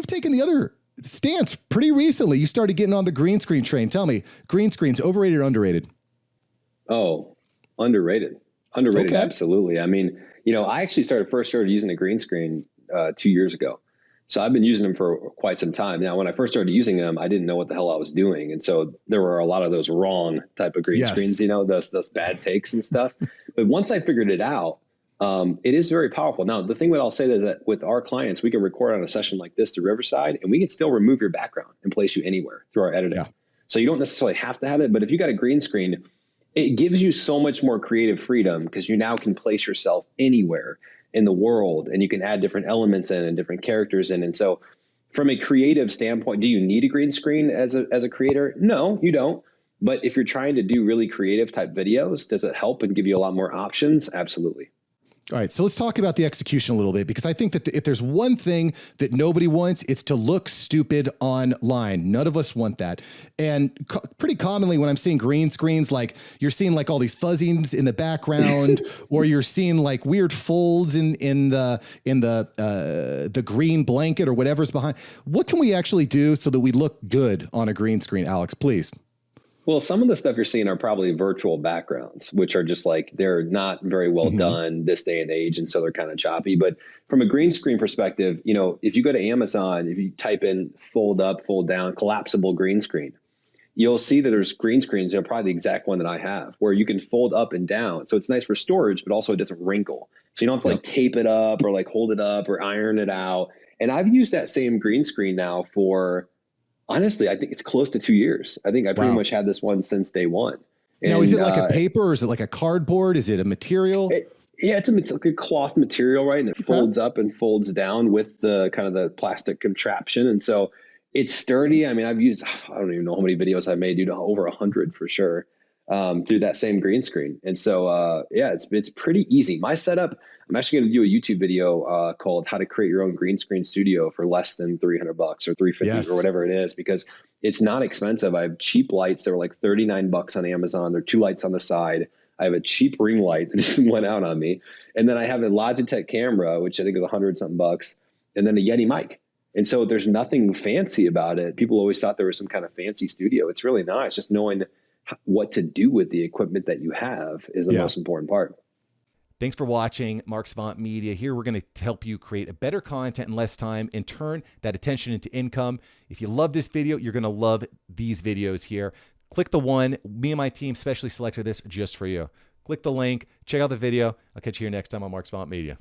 you've taken the other stance pretty recently. You started getting on the green screen train. Tell me, green screens, overrated or underrated? Oh, underrated. Underrated, Okay. absolutely. I mean, I actually first started using a green screen 2 years ago. So I've been using them for quite some time. Now, when I first started using them, I didn't know what the hell I was doing. And so there were a lot of those wrong type of green screens, those bad takes and stuff. But once I figured it out, it is very powerful. Now, the thing that I'll say is that with our clients, we can record on a session like this to Riverside, and we can still remove your background and place you anywhere through our editing. Yeah. So you don't necessarily have to have it, but if you got a green screen, it gives you so much more creative freedom because you now can place yourself anywhere in the world, and you can add different elements in and different characters in. And so from a creative standpoint, do you need a green screen as a creator? No, you don't. But if you're trying to do really creative type videos, does it help and give you a lot more options? Absolutely. All right, so let's talk about the execution a little bit, because I think that if there's one thing that nobody wants, it's to look stupid online. None of us want that. And pretty commonly when I'm seeing green screens, like you're seeing like all these fuzzings in the background, or you're seeing like weird folds in the green blanket or whatever's behind. What can we actually do so that we look good on a green screen, Alex, please? Well, some of the stuff you're seeing are probably virtual backgrounds, which are just like, they're not very well done this day and age. And so they're kind of choppy. But from a green screen perspective, if you go to Amazon, if you type in fold up, fold down, collapsible green screen, you'll see that there's green screens, probably the exact one that I have, where you can fold up and down. So it's nice for storage, but also it doesn't wrinkle. So you don't have to like tape it up or like hold it up or iron it out. And I've used that same green screen now for, honestly, I think it's close to 2 years. I think I pretty much had this one since day one. Now, is it like a paper, or is it like a cardboard? Is it a material? It's like a cloth material, right? And it folds up and folds down with the kind of the plastic contraption. And so it's sturdy. I mean, I've used, I don't even know how many videos I made, over 100 for sure, through that same green screen. And so, it's pretty easy. My setup, I'm actually going to do a YouTube video called "How to Create Your Own Green Screen Studio for Less than $300 or $350 or whatever it is," because it's not expensive. I have cheap lights that were like $39 on Amazon. There are 2 lights on the side. I have a cheap ring light that just went out on me, and then I have a Logitech camera, which I think is $100-something, and then a Yeti mic. And so there's nothing fancy about it. People always thought there was some kind of fancy studio. It's really not. It's just knowing what to do with the equipment that you have is the most important part. Thanks for watching Mark Savant Media. Here we're going to help you create a better content in less time and turn that attention into income. If you love this video, you're going to love these videos here. Click the one. Me and my team specially selected this just for you. Click the link. Check out the video. I'll catch you here next time on Mark Savant Media.